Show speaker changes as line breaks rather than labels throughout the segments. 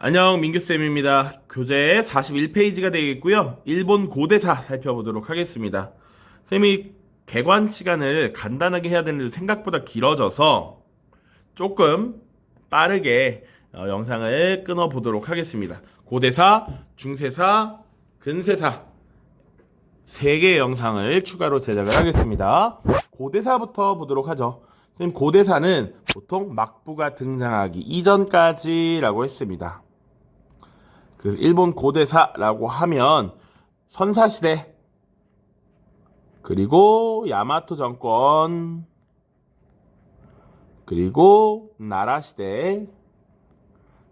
안녕, 민규쌤입니다. 교재 41페이지가 되겠고요. 일본 고대사 살펴보도록 하겠습니다. 쌤이 개관 시간을 간단하게 해야 되는데 생각보다 길어져서 조금 빠르게 영상을 끊어보도록 하겠습니다. 고대사, 중세사, 근세사 세 개의 영상을 추가로 제작을 하겠습니다. 고대사부터 보도록 하죠. 선생님, 고대사는 보통 막부가 등장하기 이전까지라고 했습니다. 그 일본 고대사라고 하면 선사시대, 그리고 야마토 정권, 그리고 나라시대,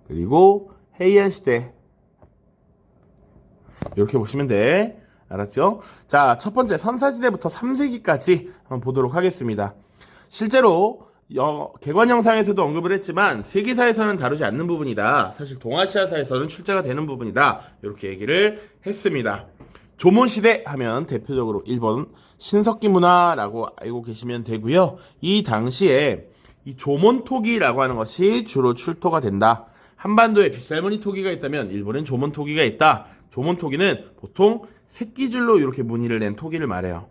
그리고 헤이안 시대, 이렇게 보시면 돼. 알았죠? 자, 첫 번째 선사시대부터 3세기까지 한번 보도록 하겠습니다. 실제로 개관 영상에서도 언급을 했지만 세계사에서는 다루지 않는 부분이다. 사실 동아시아사에서는 출제가 되는 부분이다. 이렇게 얘기를 했습니다. 조몬시대 하면 대표적으로 일본 신석기 문화라고 알고 계시면 되고요. 이 당시에 이 조몬토기라고 하는 것이 주로 출토가 된다. 한반도에 빗살무늬 토기가 있다면 일본엔 조몬토기가 있다. 조몬토기는 보통 새끼줄로 이렇게 무늬를 낸 토기를 말해요.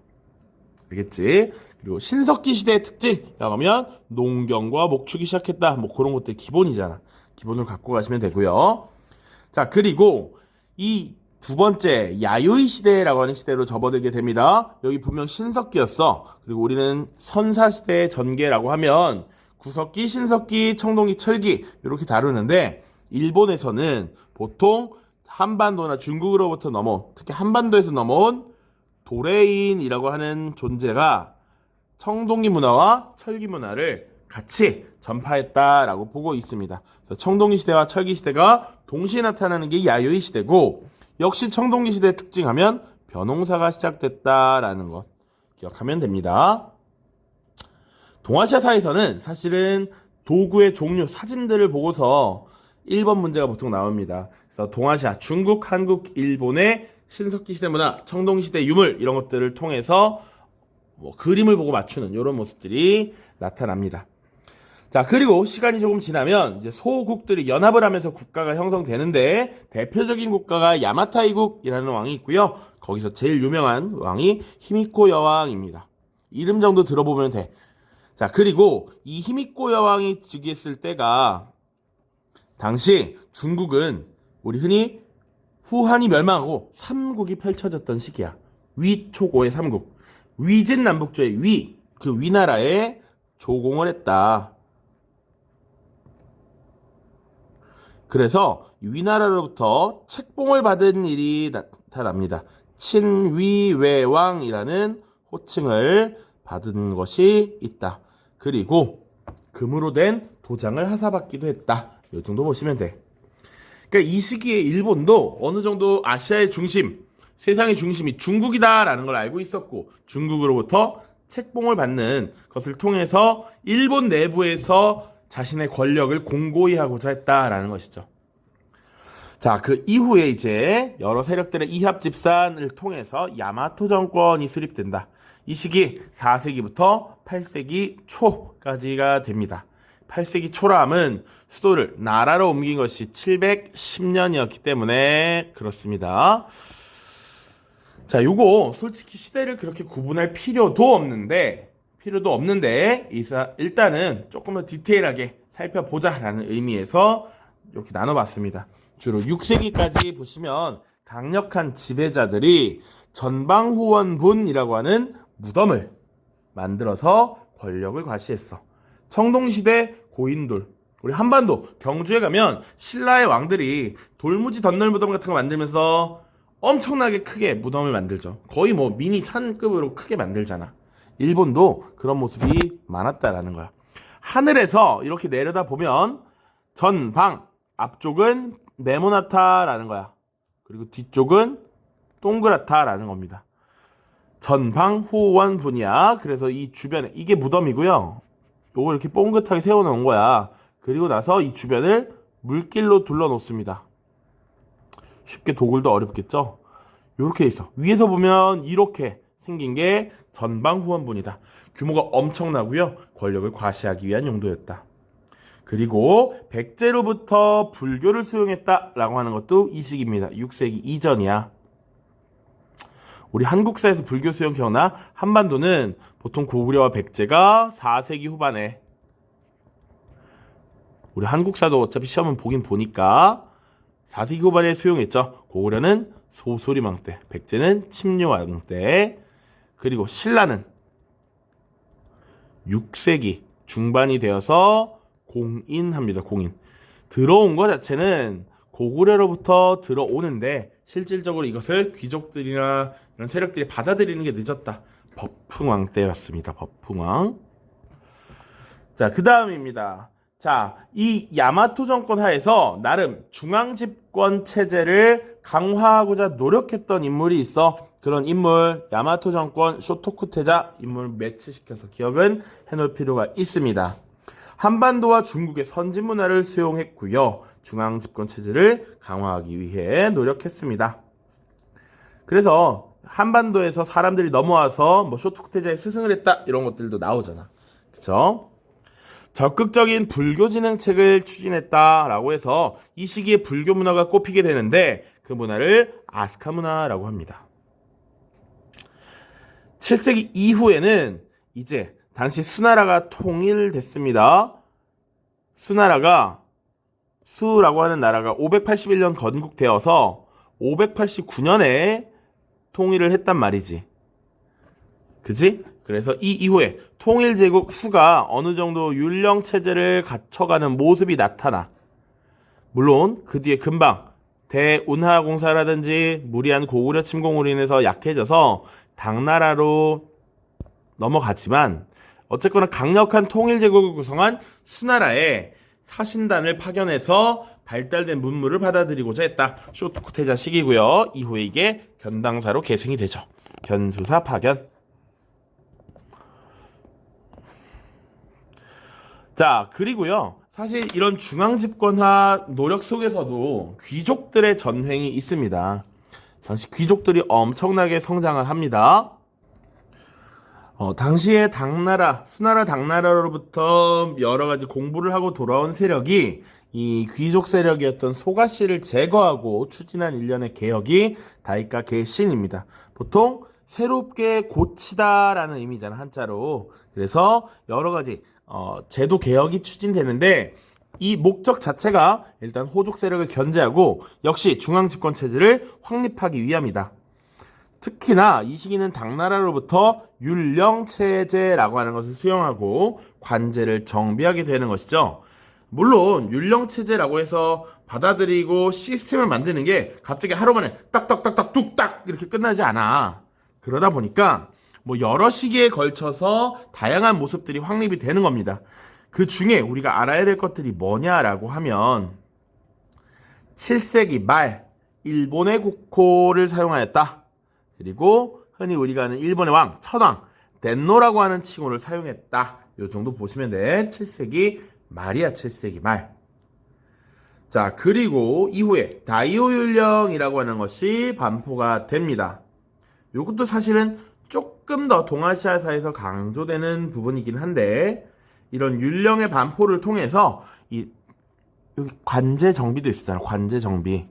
알겠지? 그리고 신석기 시대의 특징이라고 하면 농경과 목축이 시작했다. 뭐 그런 것들 기본이잖아. 기본을 갖고 가시면 되고요. 자, 그리고 이 두 번째 야요이 시대라고 하는 시대로 접어들게 됩니다. 여기 분명 신석기였어. 그리고 우리는 선사 시대의 전개라고 하면 구석기, 신석기, 청동기, 철기 이렇게 다루는데 일본에서는 보통 한반도나 중국으로부터 넘어온, 특히 한반도에서 넘어온 도레인이라고 하는 존재가 청동기 문화와 철기 문화를 같이 전파했다라고 보고 있습니다. 그래서 청동기 시대와 철기 시대가 동시에 나타나는 게 야요이 시대고, 역시 청동기 시대의 특징하면 벼농사가 시작됐다라는 것 기억하면 됩니다. 동아시아사에서는 사실은 도구의 종류, 사진들을 보고서 1번 문제가 보통 나옵니다. 그래서 동아시아, 중국, 한국, 일본의 신석기 시대 문화, 청동기 시대 유물 이런 것들을 통해서 그림을 보고 맞추는 이런 모습들이 나타납니다. 자, 그리고 시간이 조금 지나면 이제 소국들이 연합을 하면서 국가가 형성되는데 대표적인 국가가 야마타이국이라는 왕이 있고요. 거기서 제일 유명한 왕이 히미코 여왕입니다. 이름 정도 들어보면 돼. 자, 그리고 이 히미코 여왕이 즉위했을 때가 당시 중국은 우리 흔히 후한이 멸망하고 삼국이 펼쳐졌던 시기야. 위초고의 삼국. 위진 남북조의 위, 그 위나라에 조공을 했다. 그래서 위나라로부터 책봉을 받은 일이 나타납니다. 친위외왕이라는 호칭을 받은 것이 있다. 그리고 금으로 된 도장을 하사받기도 했다. 이 정도 보시면 돼. 그러니까 이 시기에 일본도 어느 정도 아시아의 중심, 세상의 중심이 중국이다라는 걸 알고 있었고, 중국으로부터 책봉을 받는 것을 통해서 일본 내부에서 자신의 권력을 공고히 하고자 했다라는 것이죠. 자, 그 이후에 이제 여러 세력들의 이합 집산을 통해서 야마토 정권이 수립된다. 이 시기 4세기부터 8세기 초까지가 됩니다. 8세기 초람은 수도를 나라로 옮긴 것이 710년이었기 때문에 그렇습니다. 자, 요거 솔직히 시대를 그렇게 구분할 필요도 없는데 일단은 조금 더 디테일하게 살펴보자라는 의미에서 이렇게 나눠봤습니다. 주로 6세기까지 보시면 강력한 지배자들이 전방후원분이라고 하는 무덤을 만들어서 권력을 과시했어. 청동시대 고인돌, 우리 한반도 경주에 가면 신라의 왕들이 돌무지 덧널 무덤 같은 거 만들면서 엄청나게 크게 무덤을 만들죠. 거의 뭐 미니 산급으로 크게 만들잖아. 일본도 그런 모습이 많았다라는 거야. 하늘에서 이렇게 내려다 보면 전방, 앞쪽은 네모나타라는 거야. 그리고 뒤쪽은 동그랗다라는 겁니다. 전방 후원 분야. 그래서 이 주변에 이게 무덤이고요. 요거 이렇게 뽕긋하게 세워놓은 거야. 그리고 나서 이 주변을 물길로 둘러놓습니다. 쉽게 도굴도 어렵겠죠? 요렇게 있어. 위에서 보면 이렇게 생긴 게 전방 후원분이다. 규모가 엄청나고요. 권력을 과시하기 위한 용도였다. 그리고 백제로부터 불교를 수용했다라고 하는 것도 이 시기입니다. 6세기 이전이야. 우리 한국사에서 불교 수용 기억나? 한반도는 보통 고구려와 백제가 4세기 후반에, 우리 한국사도 어차피 시험은 보긴 보니까 4세기 후반에 수용했죠. 고구려는 소소리망 때, 백제는 침류왕 때, 그리고 신라는 6세기 중반이 되어서 공인합니다. 공인. 들어온 것 자체는 고구려로부터 들어오는데 실질적으로 이것을 귀족들이나 이런 세력들이 받아들이는 게 늦었다. 법흥왕 때였습니다. 법흥왕. 자, 그 다음입니다. 자, 이 야마토 정권 하에서 나름 중앙 집권 체제를 강화하고자 노력했던 인물이 있어. 그런 인물, 야마토 정권 쇼토쿠 태자 인물 매치시켜서 기억은 해놓을 필요가 있습니다. 한반도와 중국의 선진 문화를 수용했고요. 중앙 집권 체제를 강화하기 위해 노력했습니다. 그래서 한반도에서 사람들이 넘어와서 뭐 쇼토쿠 태자의 스승을 했다 이런 것들도 나오잖아. 그쵸? 적극적인 불교 진흥책을 추진했다라고 해서 이 시기에 불교 문화가 꼽히게 되는데 그 문화를 아스카 문화라고 합니다. 7세기 이후에는 이제 당시 수나라가 통일됐습니다. 수나라가 수라고 하는 나라가 581년 건국되어서 589년에 통일을 했단 말이지. 그지? 그래서 이 이후에 통일제국 수가 어느 정도 율령 체제를 갖춰가는 모습이 나타나. 물론 그 뒤에 금방 대운하공사라든지 무리한 고구려 침공으로 인해서 약해져서 당나라로 넘어갔지만 어쨌거나 강력한 통일제국을 구성한 수나라에 사신단을 파견해서 발달된 문물을 받아들이고자 했다. 쇼토쿠 태자 시기고요. 이후에 이게 견당사로 계승이 되죠. 견수사 파견. 자, 그리고요. 사실 이런 중앙집권화 노력 속에서도 귀족들의 전횡이 있습니다. 당시 귀족들이 엄청나게 성장을 합니다. 당시에 당나라, 수나라 당나라로부터 여러 가지 공부를 하고 돌아온 세력이 이 귀족 세력이었던 소가씨를 제거하고 추진한 일련의 개혁이 다이카 개신입니다. 보통 새롭게 고치다라는 의미잖아, 한자로. 그래서 여러 가지 제도 개혁이 추진되는데 이 목적 자체가 일단 호족 세력을 견제하고 역시 중앙 집권 체제를 확립하기 위함이다. 특히나 이 시기는 당나라로부터 율령 체제라고 하는 것을 수용하고 관제를 정비하게 되는 것이죠. 물론 율령 체제라고 해서 받아들이고 시스템을 만드는 게 갑자기 하루 만에 딱딱딱딱 뚝딱 이렇게 끝나지 않아. 그러다 보니까 뭐 여러 시기에 걸쳐서 다양한 모습들이 확립이 되는 겁니다. 그 중에 우리가 알아야 될 것들이 뭐냐라고 하면 7세기 말 일본의 국호를 사용하였다. 그리고 흔히 우리가 아는 일본의 왕, 천황, 덴노라고 하는 칭호를 사용했다. 요 정도 보시면 돼. 7세기 말이야, 7세기 말. 자, 그리고 이후에 다이오 율령이라고 하는 것이 반포가 됩니다. 요것도 사실은 조금 더 동아시아사에서 강조되는 부분이긴 한데 이런 율령의 반포를 통해서 여기 관제 정비도 있었잖아. 관제 정비.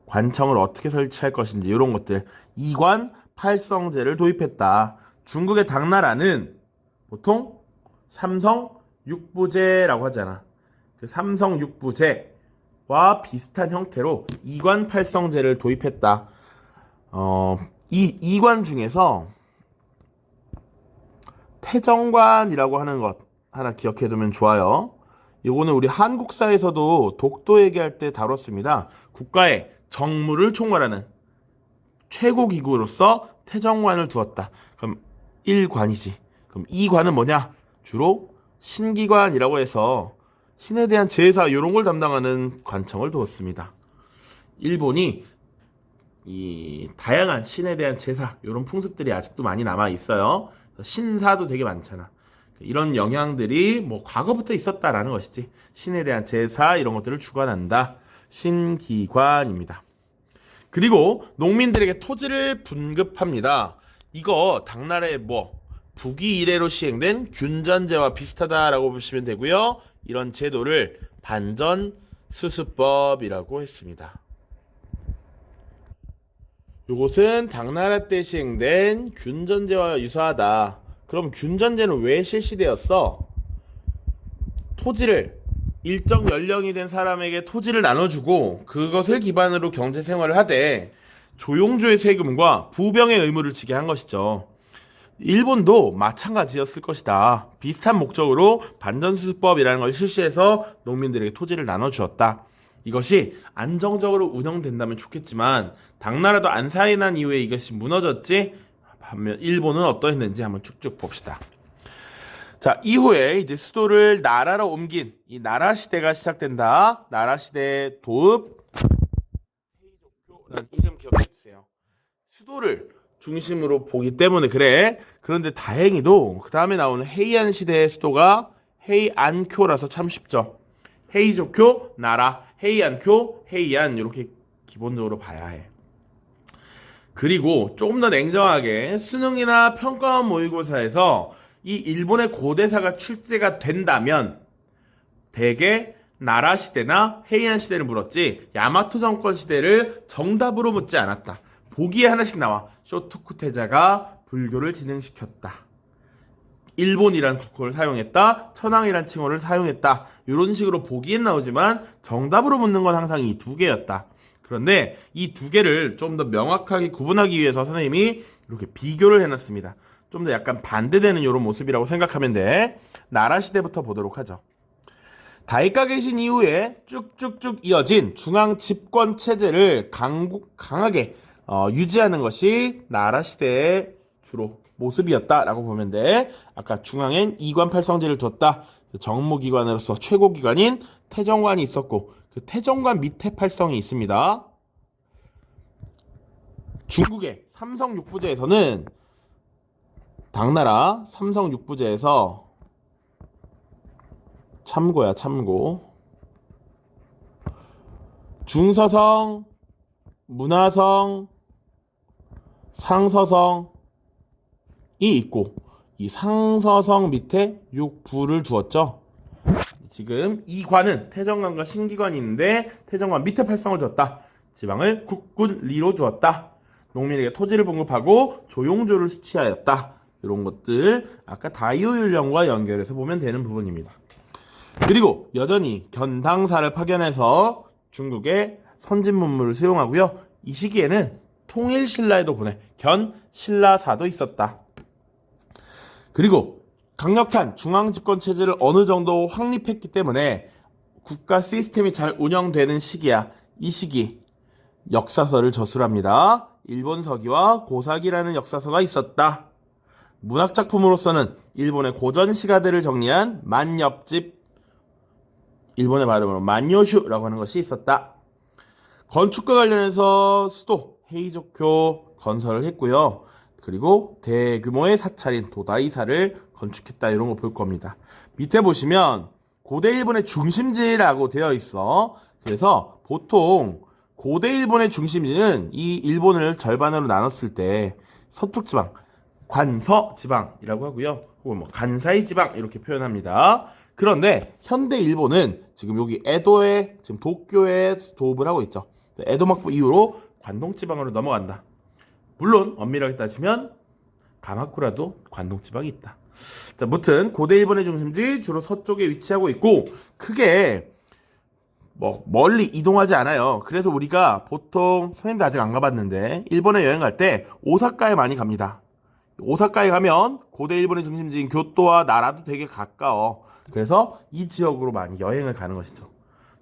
관청을 어떻게 설치할 것인지 이런 것들. 이관 팔성제를 도입했다. 중국의 당나라는 보통 삼성 육부제라고 하잖아. 그 삼성 육부제와 비슷한 형태로 이관 팔성제를 도입했다. 이 이관 중에서 태정관이라고 하는 것 하나 기억해두면 좋아요. 이거는 우리 한국사에서도 독도 얘기할 때 다뤘습니다. 국가의 정무를 총괄하는 최고 기구로서 태정관을 두었다. 그럼 1관이지. 그럼 2관은 뭐냐? 주로 신기관이라고 해서 신에 대한 제사 이런 걸 담당하는 관청을 두었습니다. 일본이 이 다양한 신에 대한 제사 이런 풍습들이 아직도 많이 남아 있어요. 신사도 되게 많잖아. 이런 영향들이 뭐 과거부터 있었다라는 것이지. 신에 대한 제사 이런 것들을 주관한다. 신기관입니다. 그리고 농민들에게 토지를 분급합니다. 이거 당나라의 뭐 북위 이래로 시행된 균전제와 비슷하다라고 보시면 되고요. 이런 제도를 반전수습법이라고 했습니다. 이것은 당나라 때 시행된 균전제와 유사하다. 그럼 균전제는 왜 실시되었어? 토지를 일정 연령이 된 사람에게 토지를 나눠주고 그것을 기반으로 경제 생활을 하되 조용조의 세금과 부병의 의무를 지게 한 것이죠. 일본도 마찬가지였을 것이다. 비슷한 목적으로 반전수습법이라는 걸 실시해서 농민들에게 토지를 나눠주었다. 이것이 안정적으로 운영된다면 좋겠지만 당나라도 안사이 난 이후에 이것이 무너졌지. 반면 일본은 어떠했는지 한번 쭉쭉 봅시다. 자, 이후에 이제 수도를 나라로 옮긴 이 나라 시대가 시작된다. 나라 시대 도읍 헤이조교라는 이름 기억해 주세요. 수도를 중심으로 보기 때문에 그래. 그런데 다행히도 그 다음에 나오는 헤이안 시대의 수도가 헤이안쿄라서 참 쉽죠. 헤이조교 나라, 헤이안쿄 헤이안 이렇게 기본적으로 봐야 해. 그리고 조금 더 냉정하게 수능이나 평가원 모의고사에서 이 일본의 고대사가 출제가 된다면 대개 나라 시대나 헤이안 시대를 물었지 야마토 정권 시대를 정답으로 묻지 않았다. 보기에 하나씩 나와. 쇼토쿠 태자가 불교를 진행시켰다. 일본이란 국호를 사용했다. 천황이란 칭호를 사용했다. 이런 식으로 보기엔 나오지만 정답으로 묻는 건 항상 이 두 개였다. 그런데 이 두 개를 좀 더 명확하게 구분하기 위해서 선생님이 이렇게 비교를 해놨습니다. 좀 더 약간 반대되는 이런 모습이라고 생각하면 돼. 나라 시대부터 보도록 하죠. 다이카 계신 이후에 쭉쭉쭉 이어진 중앙 집권 체제를 강하게 유지하는 것이 나라 시대의 주로 모습이었다라고 보면 돼. 아까 중앙엔 이관 팔성제를 뒀다. 정무기관으로서 최고기관인 태정관이 있었고 그 태정관 밑에 팔성이 있습니다. 중국의 삼성 육부제에서는 당나라 삼성 육부제에서 참고 중서성, 문화성, 상서성이 있고 이 상서성 밑에 육부를 두었죠. 지금 이 관은 태정관과 신기관이 있는데 태정관 밑에 팔성을 줬다. 지방을 국군리로 주었다. 농민에게 토지를 공급하고 조용조를 수취하였다. 이런 것들 아까 다이오율령과 연결해서 보면 되는 부분입니다. 그리고 여전히 견당사를 파견해서 중국의 선진 문물을 수용하고요. 이 시기에는 통일신라에도 보내 견신라사도 있었다. 그리고 강력한 중앙집권체제를 어느 정도 확립했기 때문에 국가 시스템이 잘 운영되는 시기야. 이 시기 역사서를 저술합니다. 일본서기와 고사기라는 역사서가 있었다. 문학작품으로서는 일본의 고전 시가들을 정리한 만엽집, 일본의 발음으로 만요슈라고 하는 것이 있었다. 건축과 관련해서 수도 헤이조쿄 건설을 했고요. 그리고 대규모의 사찰인 도다이사를 건축했다. 이런 거 볼 겁니다. 밑에 보시면 고대 일본의 중심지라고 되어 있어. 그래서 보통 고대 일본의 중심지는 이 일본을 절반으로 나눴을 때 서쪽 지방, 관서 지방이라고 하고요. 혹은 뭐 간사이 지방 이렇게 표현합니다. 그런데 현대 일본은 지금 여기 에도에 지금 도쿄에 도읍을 하고 있죠. 에도 막부 이후로 관동 지방으로 넘어간다. 물론 엄밀하게 따지면 가마쿠라도 관동 지방이 있다. 자, 무튼 고대 일본의 중심지 주로 서쪽에 위치하고 있고 크게 뭐 멀리 이동하지 않아요. 그래서 우리가 보통 선생님도 아직 안 가봤는데 일본에 여행 갈 때 오사카에 많이 갑니다. 오사카에 가면 고대 일본의 중심지인 교토와 나라도 되게 가까워. 그래서 이 지역으로 많이 여행을 가는 것이죠.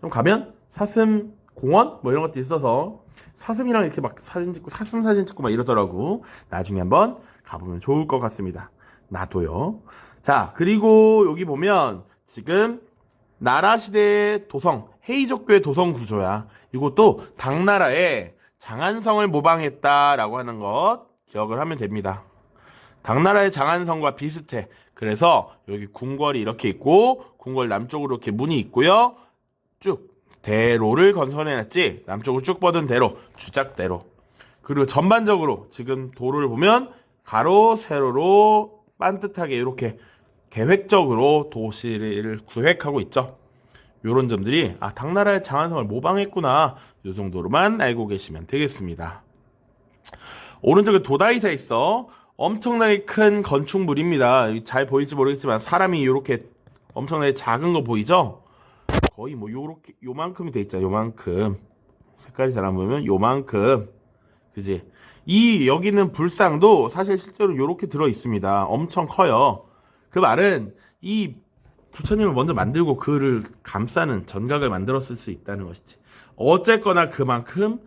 좀 가면 사슴 공원 뭐 이런 것도 있어서 사슴이랑 이렇게 막 사진 찍고 사슴 사진 찍고 막 이러더라고. 나중에 한번 가보면 좋을 것 같습니다. 나도요. 자, 그리고 여기 보면 지금 나라 시대의 도성 헤이족교의 도성 구조야. 이것도 당나라의 장안성을 모방했다라고 하는 것 기억을 하면 됩니다. 당나라의 장안성과 비슷해. 그래서 여기 궁궐이 이렇게 있고 궁궐 남쪽으로 이렇게 문이 있고요. 쭉 대로를 건설해놨지. 남쪽으로 쭉 뻗은 대로, 주작대로. 그리고 전반적으로 지금 도로를 보면 가로, 세로로 반듯하게 이렇게 계획적으로 도시를 구획하고 있죠. 요런 점들이 당나라의 장안성을 모방했구나, 요 정도로만 알고 계시면 되겠습니다. 오른쪽에 도다이사 있어. 엄청나게 큰 건축물입니다. 잘 보일지 모르겠지만 사람이 이렇게 엄청나게 작은 거 보이죠? 거의 뭐 요렇게 요만큼이 돼 있잖아. 요만큼. 색깔이 잘 안 보이면 요만큼. 그지? 이 여기는 불상도 사실 실제로 요렇게 들어 있습니다. 엄청 커요. 그 말은 이 부처님을 먼저 만들고 그를 감싸는 전각을 만들었을 수 있다는 것이지. 어쨌거나 그만큼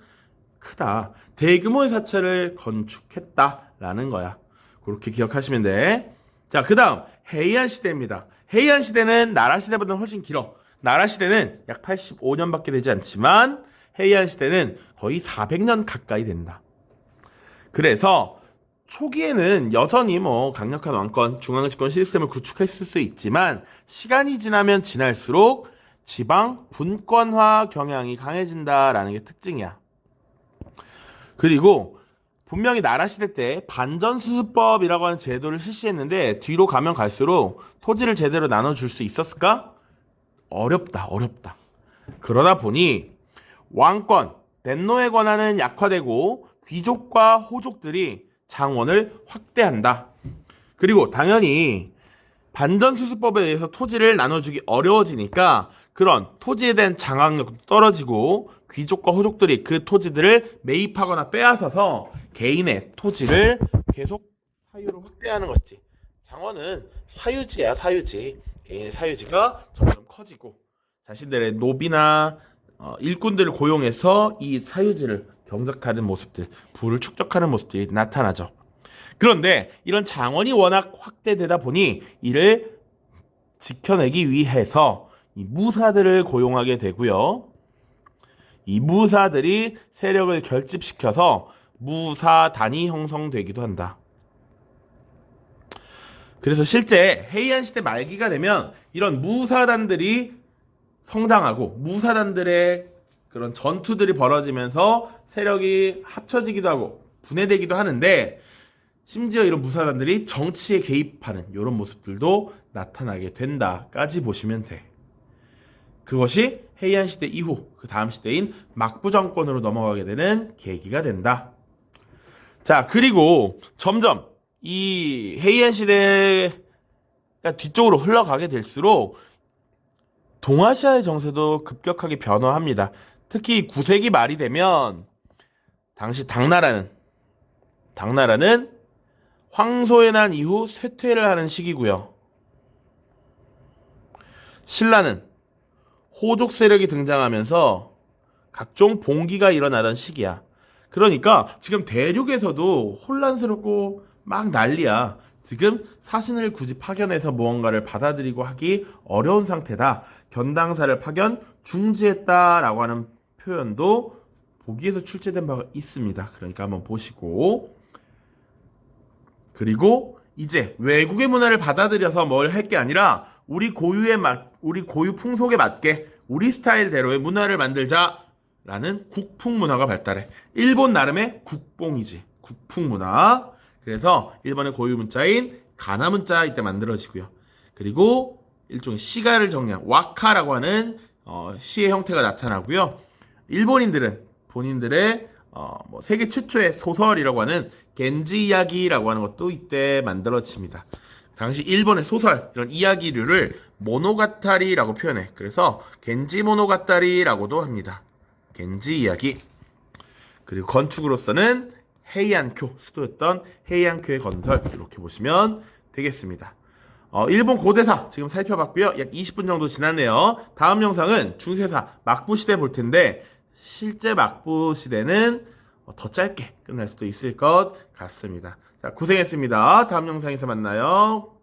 크다. 대규모의 사찰을 건축했다라는 거야. 그렇게 기억하시면 돼. 자, 그 다음 해이안 시대입니다. 해이안 시대는 나라 시대보다는 훨씬 길어. 나라 시대는 약 85년밖에 되지 않지만 해이안 시대는 거의 400년 가까이 된다. 그래서 초기에는 여전히 뭐 강력한 왕권, 중앙집권 시스템을 구축했을 수 있지만 시간이 지나면 지날수록 지방 분권화 경향이 강해진다라는 게 특징이야. 그리고 분명히 나라 시대 때 반전수습법이라고 하는 제도를 실시했는데 뒤로 가면 갈수록 토지를 제대로 나눠줄 수 있었을까? 어렵다. 그러다 보니 왕권, 덴노의 권한은 약화되고 귀족과 호족들이 장원을 확대한다. 그리고 당연히 반전수습법에 의해서 토지를 나눠주기 어려워지니까 그런 토지에 대한 장악력도 떨어지고 귀족과 호족들이 그 토지들을 매입하거나 빼앗아서 개인의 토지를 계속 사유로 확대하는 것이지. 장원은 사유지야, 사유지. 개인의 사유지가 점점 커지고 자신들의 노비나 일꾼들을 고용해서 이 사유지를 경작하는 모습들, 부를 축적하는 모습들이 나타나죠. 그런데 이런 장원이 워낙 확대되다 보니 이를 지켜내기 위해서 이 무사들을 고용하게 되고요. 이 무사들이 세력을 결집시켜서 무사단이 형성되기도 한다. 그래서 실제 해이안 시대 말기가 되면 이런 무사단들이 성장하고 무사단들의 그런 전투들이 벌어지면서 세력이 합쳐지기도 하고 분해되기도 하는데 심지어 이런 무사단들이 정치에 개입하는 이런 모습들도 나타나게 된다까지 보시면 돼. 그것이 해이안 시대 이후 그 다음 시대인 막부 정권으로 넘어가게 되는 계기가 된다. 자, 그리고 점점 이 해이안 시대가 뒤쪽으로 흘러가게 될수록 동아시아의 정세도 급격하게 변화합니다. 특히 9세기 말이 되면 당시 당나라는 황소의 난 이후 쇠퇴를 하는 시기고요. 신라는 호족 세력이 등장하면서 각종 봉기가 일어나던 시기야. 그러니까 지금 대륙에서도 혼란스럽고 막 난리야. 지금 사신을 굳이 파견해서 무언가를 받아들이고 하기 어려운 상태다. 견당사를 파견 중지했다라고 하는 표현도 보기에서 출제된 바가 있습니다. 그러니까 한번 보시고. 그리고 이제 외국의 문화를 받아들여서 뭘 할 게 아니라 우리 고유 풍속에 맞게 우리 스타일대로의 문화를 만들자라는 국풍 문화가 발달해. 일본 나름의 국뽕이지. 국풍 문화. 그래서 일본의 고유 문자인 가나 문자 이때 만들어지고요. 그리고 일종의 시가를 정리한 와카라고 하는 시의 형태가 나타나고요. 일본인들은 본인들의 세계 최초의 소설이라고 하는 겐지 이야기라고 하는 것도 이때 만들어집니다. 당시 일본의 소설 이런 이야기류를 모노가타리라고 표현해. 그래서 겐지 모노가타리라고도 합니다. 겐지 이야기. 그리고 건축으로서는 헤이안쿄 수도였던 헤이안쿄의 건설 이렇게 보시면 되겠습니다. 일본 고대사 지금 살펴봤고요. 약 20분 정도 지났네요. 다음 영상은 중세사 막부시대 볼 텐데 실제 막부시대는 더 짧게 끝날 수도 있을 것 같습니다. 자, 고생했습니다. 다음 영상에서 만나요.